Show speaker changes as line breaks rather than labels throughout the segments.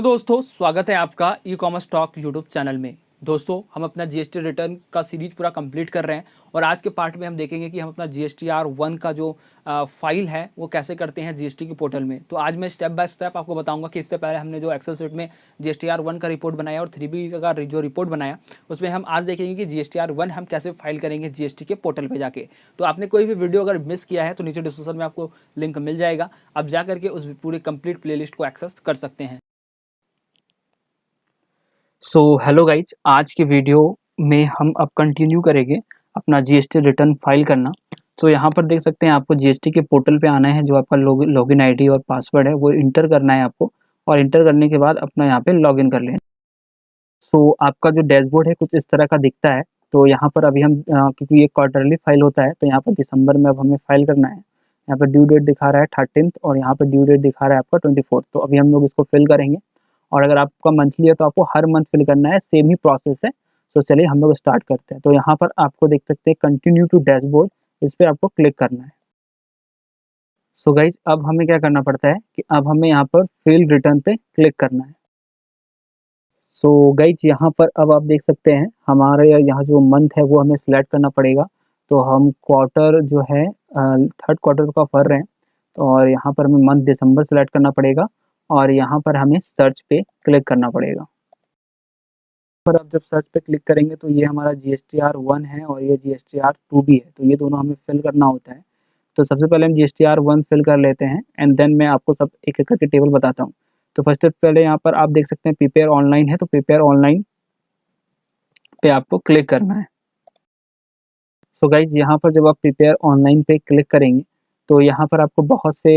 दोस्तों, स्वागत है आपका e commerce talk YouTube channel में। दोस्तों, हम अपना जीएसटी रिटर्न का सीरीज पूरा कंप्लीट कर रहे हैं और आज के पार्ट में हम देखेंगे कि हम अपना जीएसटीआर 1 का जो फाइल है वो कैसे करते हैं जीएसटी के पोर्टल में। तो आज मैं स्टेप बाय स्टेप आपको बताऊंगा कि इससे पहले हमने जो एक्सेल शीट में जीएसटीआर 1 का रिपोर्ट बनाया और 3B का जो रिपोर्ट बनाया, उसमें हम आज देखेंगे कि जीएसटीआर 1 हम कैसे फाइल करेंगे जीएसटी के पोर्टल पर जाके। तो आपने कोई भी वीडियो अगर मिस किया है तो नीचे डिस्क्रिप्शन में आपको लिंक मिल जाएगा, आप जा करके उस पूरी कंप्लीट प्लेलिस्ट को एक्सेस कर सकते हैं। सो हेलो गाइज, आज के वीडियो में हम अब कंटिन्यू करेंगे अपना जीएसटी रिटर्न फाइल करना। तो यहाँ पर देख सकते हैं आपको जीएसटी के पोर्टल पे आना है, जो आपका लॉगिन आईडी और पासवर्ड है वो इंटर करना है आपको, और इंटर करने के बाद अपना यहाँ पे लॉगिन कर लेना। सो आपका जो डैशबोर्ड है कुछ इस तरह का दिखता है। तो यहाँ पर अभी हम क्योंकि ये क्वार्टरली फाइल होता है तो यहाँ पर दिसंबर में अब हमें फाइल करना है। यहाँ पर ड्यू डेट दिखा रहा है 13 और यहाँ पर ड्यू डेट दिखा रहा है आपका 24। तो अभी हम लोग इसको फिल करेंगे, और अगर आपका मंथली है तो आपको हर मंथ फिल करना है, सेम ही प्रोसेस है। तो चलिए हम लोग स्टार्ट करते हैं। तो यहाँ पर आपको देख सकते हैं कंटिन्यू टू डैशबोर्ड, इस पर आपको क्लिक करना है। सो गाइज, अब हमें क्या करना पड़ता है कि अब हमें यहाँ पर फिल रिटर्न पे क्लिक करना है। सो गाइज, यहाँ पर अब आप देख सकते हैं हमारे यहाँ जो मंथ है वो हमें सिलेक्ट करना पड़ेगा। तो हम क्वार्टर जो है थर्ड क्वार्टर का भर रहे हैं, तो और यहाँ पर हमें मंथ दिसंबर सेलेक्ट करना पड़ेगा, और यहाँ पर हमें सर्च पे क्लिक करना पड़ेगा। पर अब जब सर्च पे क्लिक करेंगे तो ये हमारा जीएसटीआर 1 है और ये जीएसटीआर 2 भी है, तो ये दोनों हमें फिल करना होता है। तो सबसे पहले हम जीएसटीआर 1 फिल कर लेते हैं, एंड देन मैं आपको सब एक एक करके टेबल बताता हूँ। तो फर्स्ट पहले यहाँ पर आप देख सकते हैं प्रिपेयर ऑनलाइन है, तो प्रिपेयर ऑनलाइन पे आपको क्लिक करना है। सो गाइज, यहाँ पर जब आप प्रिपेयर ऑनलाइन पे क्लिक करेंगे तो यहाँ पर आपको बहुत से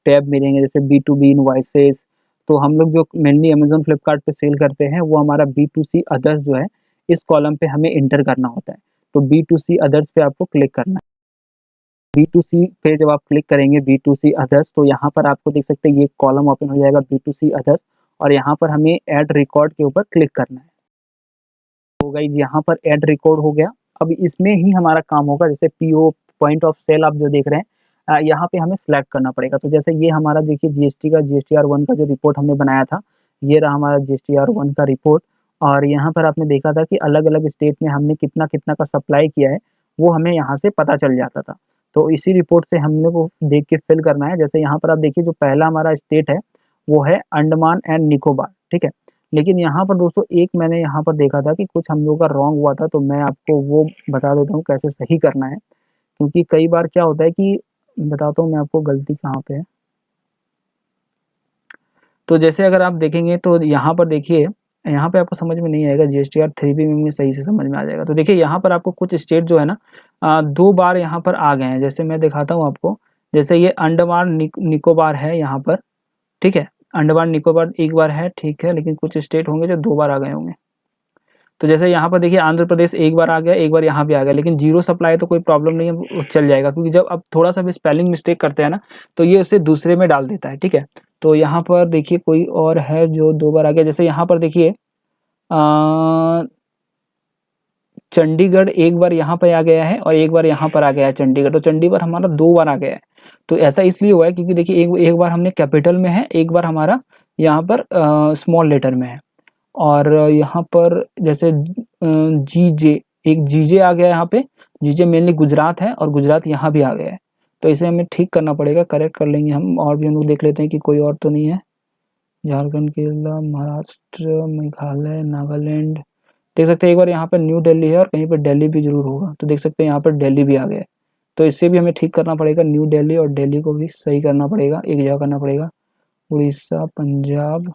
टैब मिलेंगे, जैसे B2B इनवॉइसेस। तो हम लोग जो मेनली अमेजोन फ्लिपकार्ट पे सेल करते हैं वो हमारा B2C अदर्स जो है, इस कॉलम पे हमें इंटर करना होता है। तो B2C अदर्स पे आपको क्लिक करना है। B2C पे जब आप क्लिक करेंगे B2C अदर्स, तो यहाँ पर आपको देख सकते हैं ये कॉलम ओपन हो जाएगा B2C अदर्स, और यहाँ पर हमें ऐड रिकॉर्ड के ऊपर क्लिक करना है। तो गाइज, यहाँ पर ऐड रिकॉर्ड हो गया। अब इसमें ही हमारा काम होगा, जैसे पीओ पॉइंट ऑफ सेल आप जो देख रहे हैं, यहाँ पे हमें सिलेक्ट करना पड़ेगा। तो जैसे ये हमारा देखिए जीएसटीआर 1 का जो रिपोर्ट हमने बनाया था, ये रहा हमारा जीएसटीआर 1 का रिपोर्ट। और यहाँ पर आपने देखा था कि अलग अलग स्टेट में हमने कितना कितना का सप्लाई किया है, वो हमें यहाँ से पता चल जाता था। तो इसी रिपोर्ट से हम लोग को देख के फिल करना है। जैसे यहाँ पर आप देखिए जो पहला हमारा स्टेट है वो है अंडमान एंड निकोबार, ठीक है। लेकिन यहाँ पर दोस्तों एक मैंने यहाँ पर देखा था कि कुछ हम लोग का रॉन्ग हुआ था, तो मैं आपको वो बता देता हूँ कैसे सही करना है। क्योंकि कई बार क्या होता है कि बताता हूँ मैं आपको गलती कहाँ पे है। तो जैसे अगर आप देखेंगे तो यहाँ पर देखिए, यहाँ पे आपको समझ में नहीं आएगा, जीएसटीआर 3B में सही से समझ में आ जाएगा। तो देखिए यहाँ पर आपको कुछ स्टेट जो है ना 2 बार यहाँ पर आ गए हैं। जैसे मैं दिखाता हूँ आपको, जैसे ये अंडमान निकोबार है यहाँ पर, ठीक है। अंडमान निकोबार एक बार है, ठीक है, लेकिन कुछ स्टेट होंगे जो 2 बार आ गए होंगे। तो जैसे यहाँ पर देखिए आंध्र प्रदेश एक बार आ गया, एक बार यहाँ भी आ गया, लेकिन जीरो सप्लाई तो कोई प्रॉब्लम नहीं है, चल जाएगा। क्योंकि जब आप थोड़ा सा भी स्पेलिंग मिस्टेक करते हैं ना तो ये उसे दूसरे में डाल देता है, ठीक है। तो यहाँ पर देखिए कोई और है जो 2 बार आ गया। जैसे यहाँ पर देखिए चंडीगढ़ एक बार यहाँ पर आ गया है और एक बार यहाँ पर आ गया है चंडीगढ़। तो चंडीगढ़ हमारा 2 बार आ गया है। तो ऐसा इसलिए हुआ है क्योंकि देखिए एक बार हमने कैपिटल में है, एक बार हमारा यहाँ पर स्मॉल लेटर में है। और यहाँ पर जैसे जीजे, एक जीजे आ गया यहाँ पे। जीजे मेनली गुजरात है और गुजरात यहाँ भी आ गया है। तो इसे हमें ठीक करना पड़ेगा, करेक्ट कर लेंगे हम। और भी हम लोग देख लेते हैं कि कोई और तो नहीं है। झारखंड, केरला, महाराष्ट्र, मेघालय, नागालैंड, देख सकते हैं एक बार यहाँ पर न्यू दिल्ली है और कहीं पर दिल्ली भी जरूर होगा। तो देख सकते हैं यहाँ पर दिल्ली भी आ गया है। तो इससे भी हमें ठीक करना पड़ेगा, न्यू दिल्ली और दिल्ली को भी सही करना पड़ेगा, एक जगह करना पड़ेगा। उड़ीसा, पंजाब।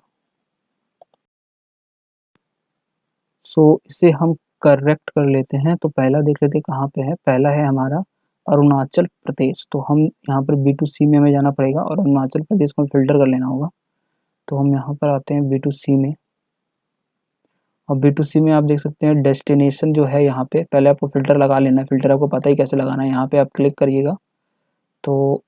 सो इसे हम करेक्ट कर लेते हैं। तो पहला देख लेते हैं कहाँ पे है। पहला है हमारा अरुणाचल प्रदेश। तो हम यहाँ पर B2C में हमें जाना पड़ेगा और अरुणाचल प्रदेश को फिल्टर कर लेना होगा। तो हम यहाँ पर आते हैं B2C में, और B2C में आप देख सकते हैं डेस्टिनेशन जो है यहाँ पे, पहले आपको फिल्टर लगा लेना है। फिल्टर आपको पता ही कैसे लगाना है। यहाँ पे आप क्लिक करिएगा, तो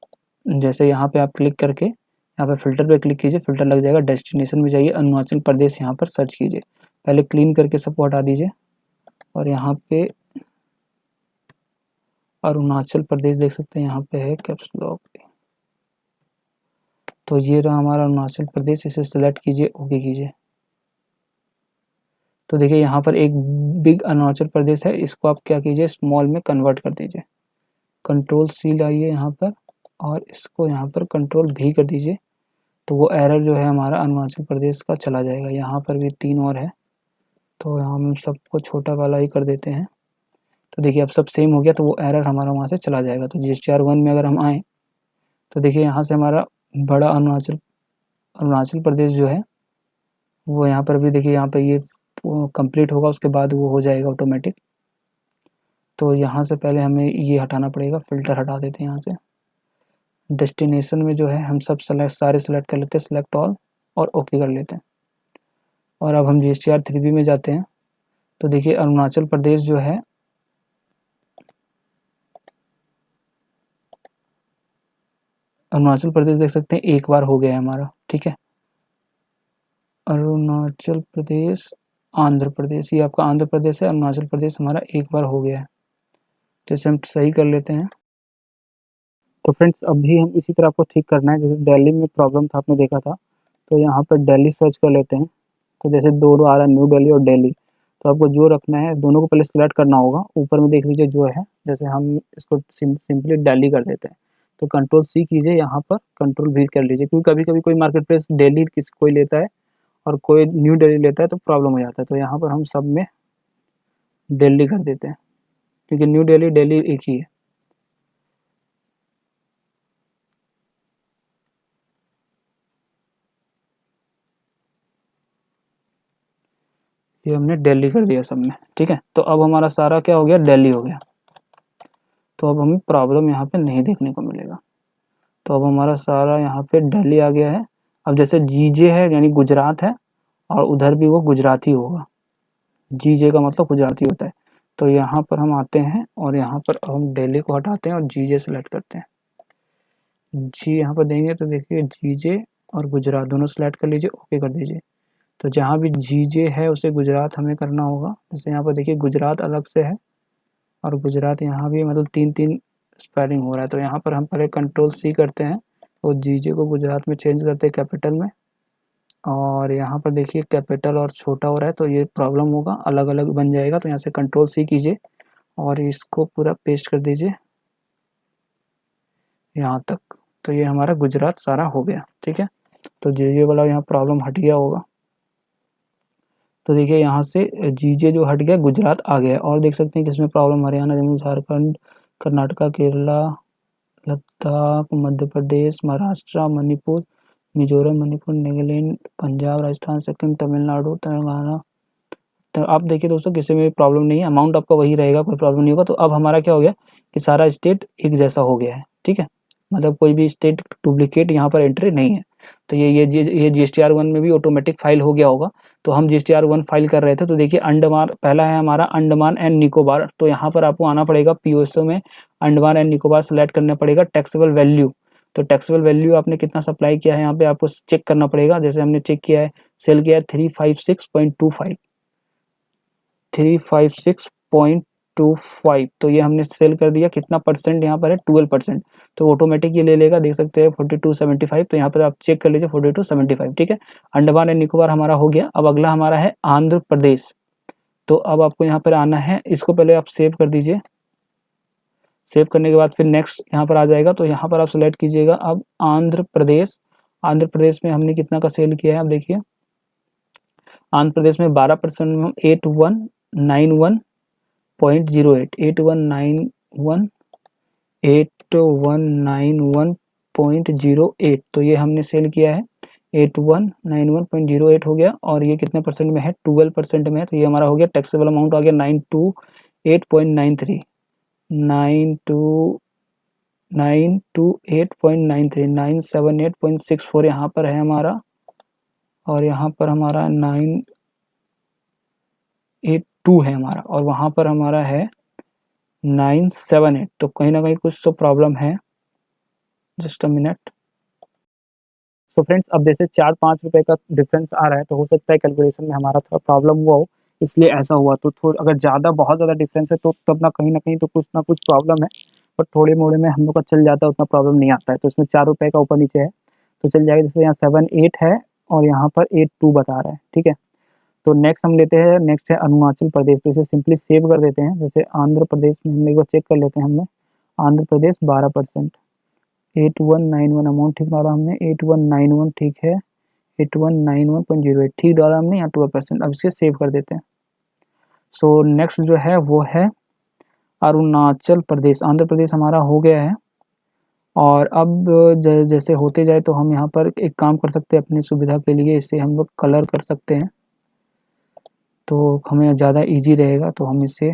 जैसे यहाँ पे आप क्लिक करके यहाँ पे फिल्टर पे क्लिक कीजिए, फिल्टर लग जाएगा। डेस्टिनेशन में जाइए, अरुणाचल प्रदेश यहाँ पर सर्च कीजिए। पहले क्लीन करके सबको हटा दीजिए, और यहाँ पे अरुणाचल प्रदेश देख सकते हैं यहाँ पे है कैप्स लॉक। तो ये रहा हमारा अरुणाचल प्रदेश, इसे सिलेक्ट कीजिए, ओके कीजिए। तो देखिए यहाँ पर एक बिग अरुणाचल प्रदेश है, इसको आप क्या कीजिए, स्मॉल में कन्वर्ट कर दीजिए। कंट्रोल सी लाइए यहाँ पर और इसको यहाँ पर कंट्रोल भी कर दीजिए। तो वो एरर जो है हमारा अरुणाचल प्रदेश का चला जाएगा। यहाँ पर भी 3 और है, तो हम सबको छोटा वाला ही कर देते हैं। तो देखिए अब सब सेम हो गया, तो वो एरर हमारा वहाँ से चला जाएगा। तो GSTR1 में अगर हम आएँ तो देखिए यहाँ से हमारा बड़ा अरुणाचल प्रदेश जो है वो यहाँ पर भी देखिए, यहाँ पे ये कंप्लीट होगा, उसके बाद वो हो जाएगा ऑटोमेटिक। तो यहाँ से पहले हमें ये हटाना पड़ेगा, फ़िल्टर हटा देते हैं यहाँ से। डेस्टिनेशन में जो है हम सब सारे सेलेक्ट कर लेते हैं, सेलेक्ट ऑल और ओके कर लेते हैं। और अब हम GSTR3B में जाते हैं। तो देखिए अरुणाचल प्रदेश जो है अरुणाचल प्रदेश देख सकते हैं एक बार हो गया है हमारा, ठीक है। अरुणाचल प्रदेश, आंध्र प्रदेश, ये आपका आंध्र प्रदेश है, अरुणाचल प्रदेश हमारा एक बार हो गया है। तो इसे हम सही कर लेते हैं। तो फ्रेंड्स अभी हम इसी तरह आपको ठीक करना है, जैसे दिल्ली में प्रॉब्लम था आपने देखा था, तो यहाँ पर दिल्ली सर्च कर लेते हैं। तो जैसे 2 आ रहा है, न्यू दिल्ली और दिल्ली, तो आपको जो रखना है दोनों को पहले सिलेक्ट करना होगा। ऊपर में देख लीजिए जो है, जैसे हम इसको सिंपली दिल्ली कर देते हैं। तो कंट्रोल सी कीजिए, यहाँ पर कंट्रोल भी कर लीजिए, क्योंकि कभी कभी कोई मार्केट प्लेस दिल्ली कोई लेता है और कोई न्यू दिल्ली लेता है, तो प्रॉब्लम हो जाता है। तो यहाँ पर हम सब में दिल्ली कर देते हैं, क्योंकि न्यू दिल्ली दिल्ली एक ही है। ये हमने दिल्ली कर दिया सब में, ठीक है। तो अब हमारा सारा क्या हो गया, दिल्ली हो गया। तो अब हमें प्रॉब्लम यहाँ पे नहीं देखने को मिलेगा। तो अब हमारा सारा यहाँ पे दिल्ली आ गया है। अब जैसे जीजे है यानी गुजरात है, और उधर भी वो गुजराती होगा। जीजे का मतलब गुजराती होता है। तो यहाँ पर हम आते हैं और यहाँ पर हम दिल्ली को हटाते हैं और जीजे सेलेक्ट करते हैं। जी यहाँ पर देंगे तो देखिए जीजे और गुजरात दोनों सेलेक्ट कर लीजिए, ओके कर दीजिए। तो जहाँ भी जीजे है उसे गुजरात हमें करना होगा। जैसे यहाँ पर देखिए गुजरात अलग से है और गुजरात यहाँ भी मतलब 3-3 स्पेलिंग हो रहा है। तो यहाँ पर हम पहले कंट्रोल सी करते हैं और जीजे को गुजरात में चेंज करते हैं कैपिटल में। और यहाँ पर देखिए कैपिटल और छोटा हो रहा है, तो ये प्रॉब्लम होगा, अलग अलग बन जाएगा। तो यहाँ से कंट्रोल सी कीजिए और इसको पूरा पेस्ट कर दीजिए यहाँ तक। तो ये हमारा गुजरात सारा हो गया, ठीक है। तो जीजे वाला यहाँ प्रॉब्लम हट गया होगा। तो देखिए यहाँ से जीजे जो हट गया, गुजरात आ गया। और देख सकते हैं किसमें प्रॉब्लम, हरियाणा, जम्मू, झारखंड, कर्नाटका, केरला, लद्दाख, मध्य प्रदेश, महाराष्ट्र, मणिपुर, मिजोरम, मणिपुर, नागालैंड, पंजाब, राजस्थान, सिक्किम, तमिलनाडु, तेलंगाना। तो आप देखिए दोस्तों किसी में प्रॉब्लम नहीं है, अमाउंट आपका वही रहेगा, कोई प्रॉब्लम नहीं होगा। तो अब हमारा क्या हो गया कि सारा स्टेट एक जैसा हो गया है, ठीक है। मतलब कोई भी स्टेट डुप्लीकेट यहाँ पर एंट्री नहीं है। तो ये GSTR1 में भी ऑटोमेटिक फाइल हो गया होगा। तो हम GSTR1 फाइल कर रहे थे, तो देखिए अंडमान पहला है हमारा, अंडमान एंड निकोबार। तो यहाँ पर आपको आना पड़ेगा POSO में, अंडमान एंड निकोबार सेलेक्ट करना पड़ेगा, टैक्सेबल वैल्यू। तो टैक्सेबल वैल्यू आपने कितना सप्लाई किया है यहाँ पे आपको चेक करना पड़ेगा। जैसे हमने चेक किया है, सेल किया है 356.25, 356.25। तो ये हमने सेल कर दिया। कितना परसेंट यहाँ पर है, 12%। तो ऑटोमेटिक ये ले लेगा, देख सकते हैं 4275। तो यहाँ पर आप चेक कर लीजिए 4275, ठीक है। अंडमान एंड निकोबार हमारा हो गया। अब अगला हमारा है आंध्र प्रदेश। तो अब आपको यहाँ पर आना है, इसको पहले आप सेव कर दीजिए। सेव करने के बाद फिर नेक्स्ट यहाँ पर आ जाएगा। तो यहाँ पर आप सेलेक्ट कीजिएगा अब आंध्र प्रदेश। आंध्र प्रदेश में हमने कितना का सेल किया है, आप देखिए आंध्र प्रदेश में 12% में हम 8191.08। तो ये हमने सेल किया है, 8191.08 हो गया। और ये कितने परसेंट में है, 12% में है। तो ये हमारा हो गया, टैक्सेबल अमाउंट आ गया 928.93, 928.93, 978.64 यहाँ पर है हमारा। और यहाँ पर हमारा 982 है हमारा, और वहाँ पर हमारा है 978। तो कहीं ना कहीं कुछ तो प्रॉब्लम है। Just a minute. So friends अब जैसे 4-5 रुपए का डिफरेंस आ रहा है, तो हो सकता है कैलकुलेशन में हमारा थोड़ा प्रॉब्लम हुआ हो, इसलिए ऐसा हुआ। तो थोड़ा अगर ज़्यादा बहुत ज़्यादा डिफरेंस है तो तब ना कहीं तो कुछ ना कुछ प्रॉब्लम है। पर थोड़े मोड़े में हम लोग का चल जाता है, उतना प्रॉब्लम नहीं आता है। तो इसमें 4 रुपये का ऊपर नीचे है। तो चल जाएगा। जैसे यहाँ 7-8 है और यहाँ पर 8-2 बता रहा है, ठीक है। तो नेक्स्ट हम लेते हैं, नेक्स्ट है अरुणाचल प्रदेश। तो इसे सिंपली सेव कर देते हैं। जैसे आंध्र प्रदेश में हम एक बार चेक कर लेते हैं। हमने आंध्र प्रदेश 12%, 8191 अमाउंट ठीक डाला हमने, 8191 ठीक है, 8191.08 ठीक डाला हमने, यहाँ 12%। अब इसे सेव कर देते हैं। सो नेक्स्ट जो है वो है अरुणाचल प्रदेश। आंध्र प्रदेश हमारा हो गया है और अब जैसे होते जाए तो हम यहाँ पर एक काम कर सकते हैं अपनी सुविधा के लिए, इसे हम लोग कलर कर सकते हैं तो हमें ज़्यादा इजी रहेगा। तो हम इसे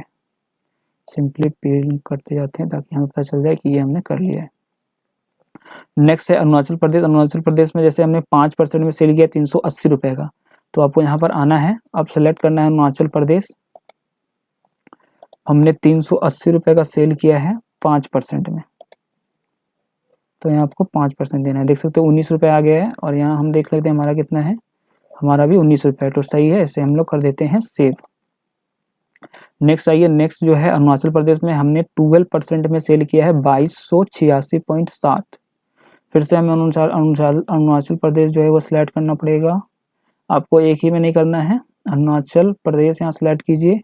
सिंपली पेंट करते जाते हैं ताकि हमें पता चल जाए कि ये हमने कर लिया है। नेक्स्ट है अरुणाचल प्रदेश। अरुणाचल प्रदेश में जैसे हमने 5% में सेल किया 380 रुपये का, तो आपको यहाँ पर आना है, अब सेलेक्ट करना है अरुणाचल प्रदेश। हमने 380 रुपये का सेल किया है 5% में, तो यहाँ आपको 5% देना है। देख सकते हो 19 रुपये आ गया है और यहाँ हम देख लेते हैं हमारा कितना है, हमारा भी 19 रुपये, तो सही है। इसे हम लोग कर देते हैं सेव। नेक्स्ट आइए, नेक्स्ट जो है अरुणाचल प्रदेश में हमने 12% में सेल किया है 2286.7। फिर से हमें अरुणाचल प्रदेश जो है वो सिलेक्ट करना पड़ेगा। आपको एक ही में नहीं करना है, अरुणाचल प्रदेश यहाँ सिलेक्ट कीजिए।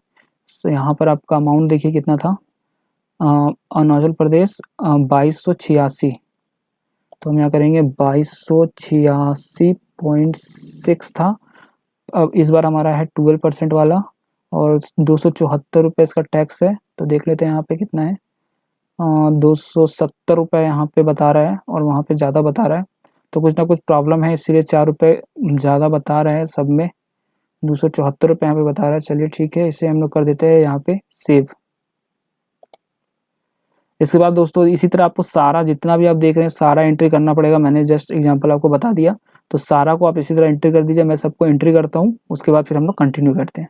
यहाँ पर आपका अमाउंट देखिए कितना था, अरुणाचल प्रदेश 2286, तो हम यहाँ करेंगे 2286.6 था। अब इस बार हमारा है 12% वाला और 274 रुपये इसका टैक्स है। तो देख लेते हैं यहाँ पे कितना है, 270 रुपये यहाँ पे बता रहा है और वहाँ पे ज़्यादा बता रहा है। तो कुछ ना कुछ प्रॉब्लम है, इसीलिए 4 रुपये ज़्यादा बता रहा है सब में, 274 रुपये यहाँ पे बता रहा है। चलिए ठीक है, इसे हम लोग कर देते हैं यहाँ पे सेव। इसके बाद दोस्तों इसी तरह आपको सारा जितना भी आप देख रहे हैं सारा एंट्री करना पड़ेगा। मैंने जस्ट एग्जांपल आपको बता दिया, तो सारा को आप इसी तरह एंट्री कर दीजिए। मैं सबको एंट्री करता हूँ, उसके बाद फिर हम लोग कंटिन्यू करते हैं।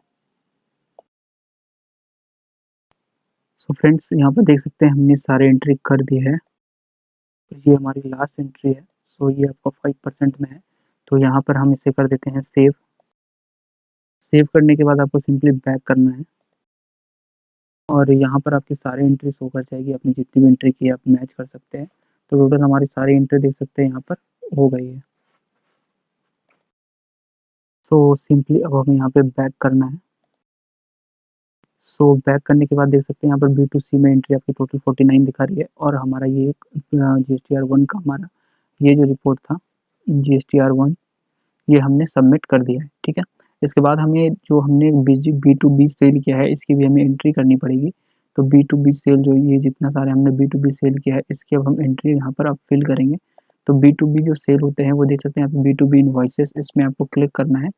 सो फ्रेंड्स यहाँ पर देख सकते हैं हमने सारे एंट्री कर दिए है। ये हमारी लास्ट एंट्री है। सो ये आपका 5% में है, तो यहाँ पर हम इसे कर देते हैं सेव। सेव करने के बाद आपको सिंपली बैक करना है और यहाँ पर आपकी सारी एंट्री शो कर जाएगी। अपनी जितनी भी एंट्री की आप मैच कर सकते हैं। तो टोटल हमारी सारी एंट्री देख सकते हैं यहाँ पर हो गई है। सो सिंपली अब हमें यहाँ पे बैक करना है। सो बैक करने के बाद देख सकते हैं यहाँ पर B2C में एंट्री आपकी टोटल 49 दिखा रही है और हमारा ये एक GSTR1 का हमारा ये जो रिपोर्ट था GSTR1 ये हमने सबमिट कर दिया है, ठीक है। इसके बाद हमें जो हमने B2B सेल किया है इसकी भी हमें एंट्री करनी पड़ेगी। तो B2B सेल जो ये जितना सारे हमने B2B सेल किया है इसकी अब हम एंट्री यहाँ पर आप फिल करेंगे। तो B2B जो सेल होते हैं वो देख सकते हैं यहाँ पे B2B इनवॉइसेस, इसमें आपको क्लिक करना है।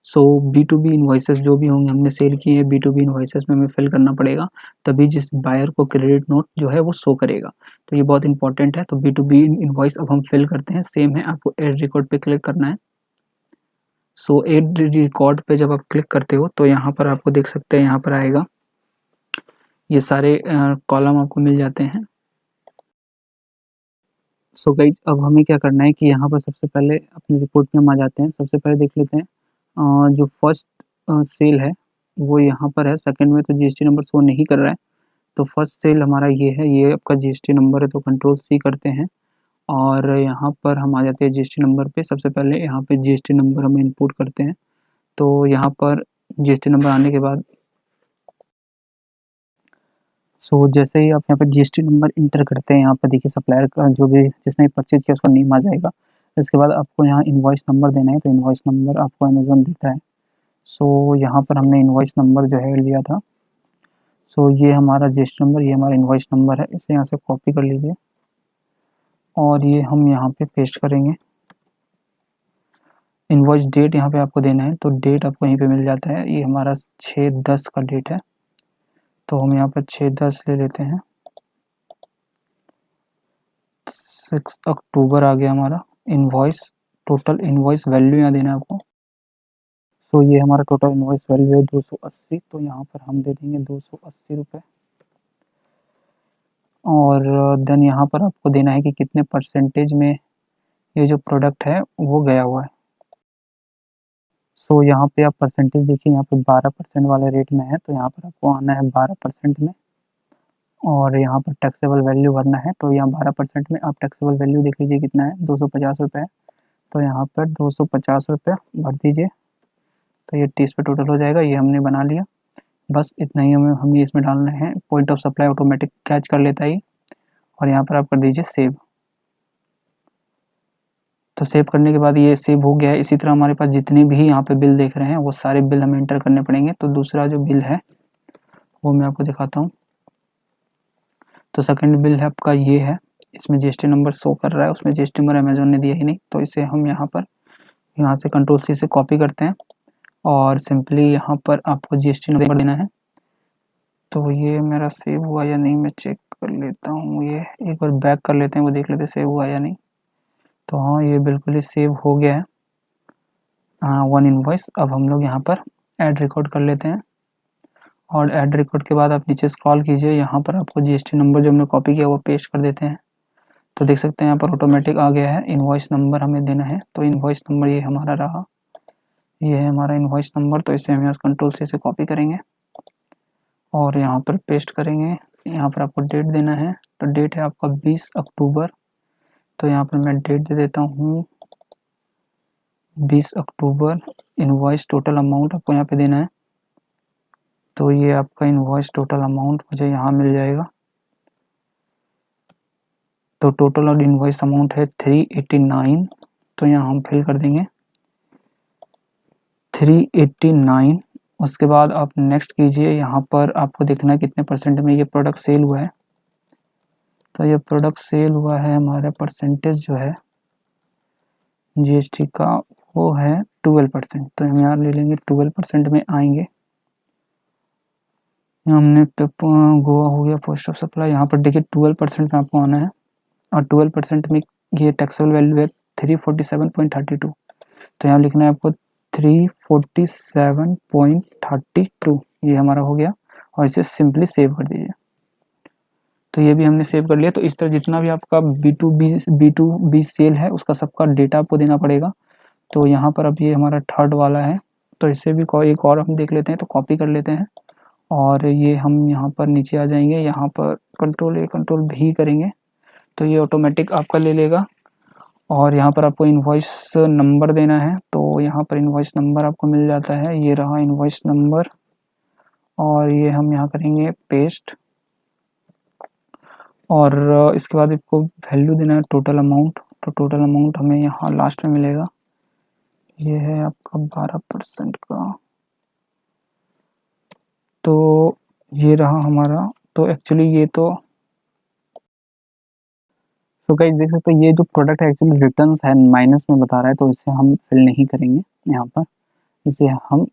सो B2B इनवॉइसेस जो भी होंगे हमने सेल किए हैं B2B इनवॉइसेस में हमें फिल करना पड़ेगा, तभी जिस बायर को क्रेडिट नोट जो है वो शो करेगा। तो ये बहुत इंपॉर्टेंट है। तो B2B इनवॉइस अब हम फिल करते हैं। सेम है, आपको एड रिकॉर्ड पे क्लिक करना है। सो एड रिकॉर्ड पे जब आप क्लिक करते हो तो यहाँ पर आपको देख सकते हैं यहाँ पर आएगा, ये सारे कॉलम आपको मिल जाते हैं। सो गाइज अब हमें क्या करना है कि यहाँ पर सबसे पहले अपनी रिपोर्ट में हम आ जाते हैं। सबसे पहले देख लेते हैं जो फर्स्ट सेल है वो यहाँ पर है। सेकंड में तो GST नंबर शो नहीं कर रहा है, तो फर्स्ट सेल हमारा ये है, ये आपका GST नंबर है। तो Ctrl+C करते हैं और यहाँ पर हम आ जाते हैं GST नंबर पे। सबसे पहले यहाँ पे GST नंबर हम इनपुट करते हैं। तो यहाँ पर GST नंबर आने के बाद जैसे ही आप यहाँ पर GST नंबर इंटर करते हैं, यहाँ पर देखिए सप्लायर का जो भी जिसने परचेज किया उसका नेम आ जाएगा। इसके बाद आपको यहाँ इनवॉइस नंबर देना है, तो इनवॉइस नंबर आपको अमेज़न देता है। यहाँ पर हमने इनवॉइस नंबर जो है लिया था। ये हमारा GST नंबर, ये हमारा इनवॉइस नंबर है। इसे यहाँ से कॉपी कर लीजिए और ये हम यहाँ पे पेस्ट करेंगे। इनवॉइस डेट यहाँ पे आपको देना है, तो डेट आपको यहीं पे मिल जाता है। ये हमारा 6/10 का डेट है, तो हम यहाँ पर 6/10 ले लेते हैं। 6 अक्टूबर आ गया हमारा इनवॉइस। टोटल इनवॉइस वैल्यू यहाँ देना है आपको। ये हमारा टोटल इनवॉइस वैल्यू है 280, तो यहाँ पर हम दे देंगे 280 रुपये। और देन यहाँ पर आपको देना है कि कितने परसेंटेज में ये जो प्रोडक्ट है वो गया हुआ है। यहाँ पे आप परसेंटेज देखिए, यहाँ पे 12% वाले रेट में है, तो यहाँ पर आपको आना है 12% में। और यहाँ पर टैक्सेबल वैल्यू भरना है। तो यहाँ 12% में आप टैक्सेबल वैल्यू देख लीजिए कितना है, 250 रुपये है। तो यहाँ पर 250 रुपये भर दीजिए, तो ये 30 पे टोटल हो जाएगा। ये हमने बना लिया, बस इतना ही हमें इसमें डालना है। Point of supply automatic catch कर लेता है और यहाँ पर आप कर दीजिए सेव। तो सेव करने के बाद ये सेव हो गया है। इसी तरह हमारे पास जितने भी यहाँ पे बिल देख रहे हैं वो सारे बिल हमें एंटर करने पड़ेंगे। तो दूसरा जो बिल है वो मैं आपको दिखाता हूँ। तो सेकंड बिल है आपका ये है, इसमें जीएसटी नंबर शो कर रहा है, उसमें जीएसटी नंबर अमेजोन ने दिया ही नहीं। तो इसे हम यहाँ से कंट्रोल सी से कॉपी करते हैं और सिंपली यहाँ पर आपको जीएसटी नंबर देना है। तो ये मेरा सेव हुआ या नहीं मैं चेक कर लेता हूँ। ये एक बार बैक कर लेते हैं, वो देख लेते हैं सेव हुआ या नहीं। तो हाँ, ये बिल्कुल ही सेव हो गया है। One invoice. अब हम लोग यहाँ पर ऐड रिकॉर्ड कर लेते हैं और ऐड रिकॉर्ड के बाद आप नीचे स्क्रॉल कीजिए, यहाँ पर आपको जीएसटी नंबर जो हमने कॉपी किया वो पेस्ट कर देते हैं। तो देख सकते हैं यहाँ पर ऑटोमेटिक आ गया है। इनवॉइस नंबर हमें देना है, तो इनवॉइस नंबर ये हमारा रहा, ये है हमारा इनवॉइस नंबर। तो इसे हम यहाँ कंट्रोल से कॉपी करेंगे और यहाँ पर पेस्ट करेंगे। यहाँ पर आपको डेट देना है, तो डेट है आपका 20 अक्टूबर। तो यहाँ पर मैं डेट दे देता हूँ 20 अक्टूबर। इनवॉइस टोटल अमाउंट आपको यहाँ पे देना है। तो ये आपका इनवॉइस टोटल अमाउंट मुझे यहाँ मिल जाएगा। तो टोटल और इनवॉइस अमाउंट है 389। तो यहाँ हम फिल कर देंगे 389। उसके बाद आप नेक्स्ट कीजिए। यहाँ पर आपको देखना है कितने परसेंट में ये प्रोडक्ट सेल हुआ है। तो ये प्रोडक्ट सेल हुआ है, हमारा परसेंटेज जो है जीएसटी का वो है 12%। तो हम यहाँ ले लेंगे 12% में आएंगे। हमने गोवा हो गया, पोस्ट ऑफ सप्लाई। यहाँ पर देखिए 12% में आपको आना है और 12% में ये टैक्सेबल वैल्यू है 347.32। तो यहाँ लिखना है आपको 347.32। ये हमारा हो गया और इसे सिंपली सेव कर दीजिए। तो ये भी हमने सेव कर लिया। तो इस तरह जितना भी आपका B2B सेल है उसका सबका डेटा आपको देना पड़ेगा। तो यहाँ पर अब ये हमारा थर्ड वाला है, तो इसे भी एक और हम देख लेते हैं। तो कॉपी कर लेते हैं और ये हम यहाँ पर नीचे आ जाएंगे, यहाँ पर कंट्रोल A कंट्रोल V करेंगे तो ये ऑटोमेटिक आपका ले लेगा। और यहाँ पर आपको इनवॉइस नंबर देना है। तो यहाँ पर इनवॉइस नंबर आपको मिल जाता है, ये रहा इनवॉइस नंबर। और ये हम यहाँ करेंगे पेस्ट और इसके बाद आपको वैल्यू देना है टोटल अमाउंट। तो टोटल अमाउंट हमें यहाँ लास्ट में मिलेगा, ये है आपका 12% का। तो ये रहा हमारा। तो एक्चुअली ये तो गाइस देख सकते हैं ये जो प्रोडक्ट है एक्चुअली रिटर्न्स है माइनस में बता रहा है, तो इसे हम फिल नहीं करेंगे यहाँ पर। इसे हम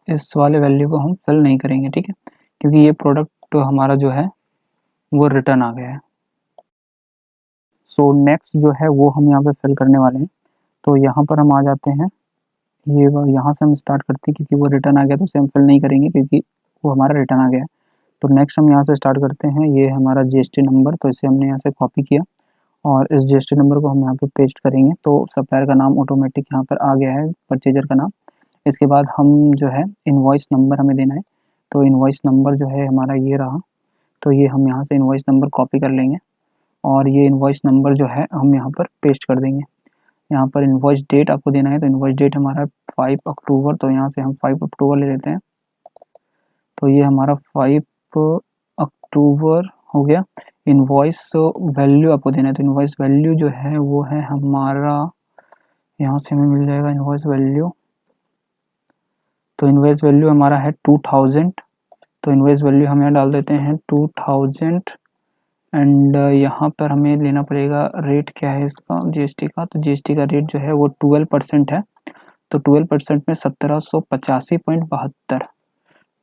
इस वाले वैल्यू को हम फिल नहीं करेंगे, ठीक है, क्योंकि ये प्रोडक्ट तो हमारा जो है वो रिटर्न आ गया है। सो नेक्स्ट जो है वो हम यहाँ पे फिल करने वाले हैं। तो यहाँ पर हम आ जाते हैं, ये यहाँ से हम स्टार्ट करते हैं क्योंकि वो रिटर्न आ गया तो उसे हम फिल नहीं करेंगे क्योंकि वो हमारा रिटर्न आ गया है। तो नेक्स्ट हम यहाँ से स्टार्ट करते हैं, ये हमारा जीएसटी नंबर। तो इसे हमने यहाँ से कॉपी किया और इस जीएसटी नंबर को हम यहाँ पे पेस्ट करेंगे। तो सप्लायर का नाम ऑटोमेटिक यहाँ पर आ गया है, परचेजर का नाम। इसके बाद हम जो है इनवॉइस नंबर हमें देना है। तो इनवॉइस नंबर जो है हमारा ये रहा। तो ये हम यहाँ से इनवॉइस नंबर कॉपी कर लेंगे और ये इनवॉइस नंबर जो है हम यहाँ पर पेस्ट कर देंगे। यहाँ पर इनवॉइस डेट आपको देना है। तो इनवॉइस डेट हमारा 5 अक्टूबर। तो यहाँ से हम 5 अक्टूबर ले लेते हैं। तो ये हमारा 5 अक्टूबर हो गया। इनवॉइस वैल्यू आपको देना है। तो इनवॉइस वैल्यू जो है वो है हमारा, यहाँ से हमें मिल जाएगा इनवॉइस वैल्यू। तो इनवॉइस वैल्यू हमारा है 2000। तो इनवॉइस वैल्यू हम यहाँ डाल देते हैं 2000 एंड यहाँ पर हमें लेना पड़ेगा रेट क्या है इसका जीएसटी का। तो जीएसटी का रेट जो है वो 12% है। तो 12% में 1785.72,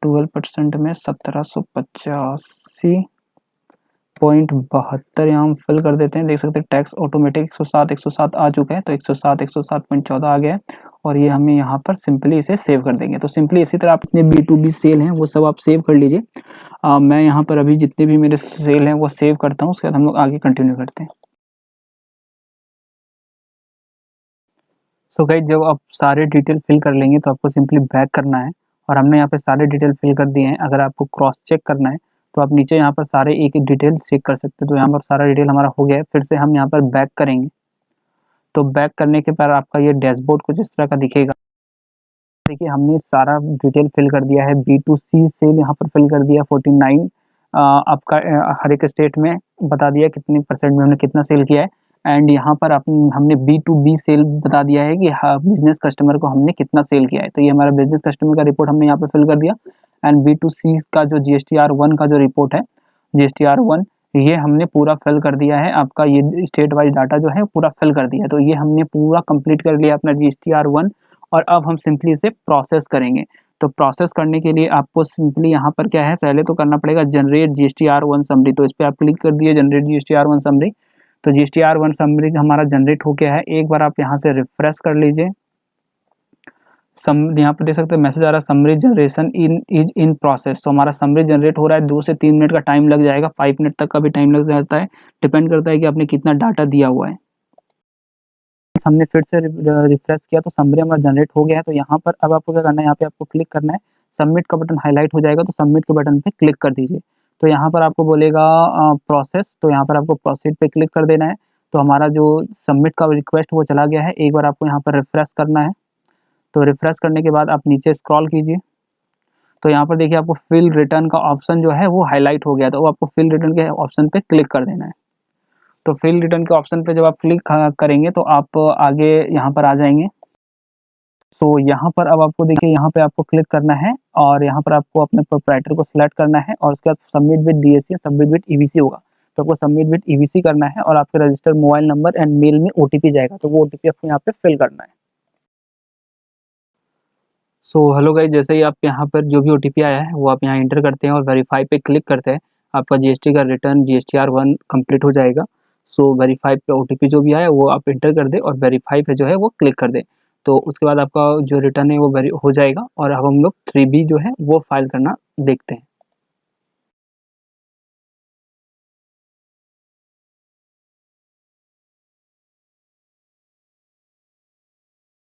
12% में 1785.72 यहाँ हम फिल कर देते हैं। देख सकते हैं टैक्स ऑटोमेटिक 107 आ चुका है। तो 107 आ गया है और ये हमें यहाँ पर सिंपली इसे सेव कर देंगे। तो सिंपली इसी तरह आप अपने B2B सेल हैं वो सब आप सेव कर लीजिए। मैं यहाँ पर अभी जितने भी मेरे सेल हैं वो सेव करता हूँ, उसके बाद हम लोग आगे कंटिन्यू करते हैं। सो गाइस जब आप सारे डिटेल फिल कर लेंगे तो आपको सिंपली बैक करना है और हमने यहाँ पे सारे डिटेल फिल कर दिए हैं। अगर आपको क्रॉस चेक करना है तो आप नीचे यहाँ पर सारे एक एक डिटेल चेक कर सकते हैं। तो यहाँ पर सारा डिटेल हमारा हो गया है। फिर से हम यहाँ पर बैक करेंगे, तो बैक करने के बाद आपका ये डैशबोर्ड कुछ इस तरह का दिखेगा। देखिए हमने सारा डिटेल फिल कर दिया है। B2C सेल यहाँ पर फिल कर दिया 49, आपका हर एक स्टेट में बता दिया कितने परसेंट में हमने कितना सेल किया है। एंड यहाँ पर हमने B2B सेल बता दिया है कि हाँ बिजनेस कस्टमर को हमने कितना सेल किया है। तो ये हमारा बिजनेस कस्टमर का रिपोर्ट हमने यहाँ पे फिल कर दिया। एंड B2C का जो GSTR1 का जो रिपोर्ट है, GSTR1 ये हमने पूरा फिल कर दिया है। आपका ये स्टेट वाइज डाटा जो है पूरा फिल कर दिया है। तो ये हमने पूरा कंप्लीट कर लिया अपना GSTR1। और अब हम सिंपली इसे प्रोसेस करेंगे। तो प्रोसेस करने के लिए आपको सिंपली यहाँ पर क्या है, पहले तो करना पड़ेगा जनरेट GSTR1 समरी। तो इस पर आप क्लिक कर दिए जनरेट GSTR1 समरी। तो GSTR1 समरी हमारा जनरेट हो गया है। एक बार आप यहाँ से रिफ्रेश कर लीजिए। यहाँ पर देख सकते हैं मैसेज आ रहा है summary generation is in process. तो हमारा समरी जनरेट हो रहा है। 2 से 3 मिनट का टाइम लग जाएगा, 5 मिनट तक का भी टाइम लग जाता है। डिपेंड करता है कि आपने कितना डाटा दिया हुआ है। हमने फिर से रिफ्रेश किया तो समरी हमारा जनरेट हो गया है। तो यहाँ पर अब आपको क्या करना है, यहाँ पे आपको क्लिक करना है। सबमिट का बटन हाईलाइट हो जाएगा, तो सबमिट के बटन पे क्लिक कर दीजिए। तो यहाँ पर आपको बोलेगा प्रोसेस, तो यहाँ पर आपको प्रोसीड पे क्लिक कर देना है। तो हमारा जो सबमिट का रिक्वेस्ट वो चला गया है। एक बार आपको यहाँ पर रिफ्रेश करना है। तो रिफ्रेश करने के बाद आप नीचे स्क्रॉल कीजिए। तो यहाँ पर देखिए आपको फिल रिटर्न का ऑप्शन जो है वो हाईलाइट हो गया। तो आपको फिल रिटर्न के ऑप्शन पे क्लिक कर देना है। तो फिल रिटर्न के ऑप्शन पे जब आप क्लिक करेंगे तो आप आगे यहाँ पर आ जाएंगे। सो यहाँ पर अब आपको देखिए यहाँ पे आपको क्लिक करना है और यहाँ पर आपको अपने प्रोप्राइटर को सिलेक्ट करना है और उसके बाद submit with DSC, submit with EVC होगा। तो आपको सबमिट विद EVC करना है और आपके registered mobile number and mail में OTP जाएगा। तो वो OTP आपको यहाँ पे फिल करना है। सो हेलो गाइस, जैसे ही आप यहाँ पर जो भी OTP आया है वो आप यहाँ एंटर करते हैं और वेरीफाई पे क्लिक करते हैं, आपका GST का रिटर्न GSTR1 कंप्लीट हो जाएगा। सो वेरीफाई पे OTP जो भी आया वो आप एंटर कर दें और वेरीफाई पे जो है वो क्लिक कर दें। तो उसके बाद आपका जो रिटर्न है वो हो जाएगा। और अब हम लोग 3B जो है वो फाइल करना देखते हैं।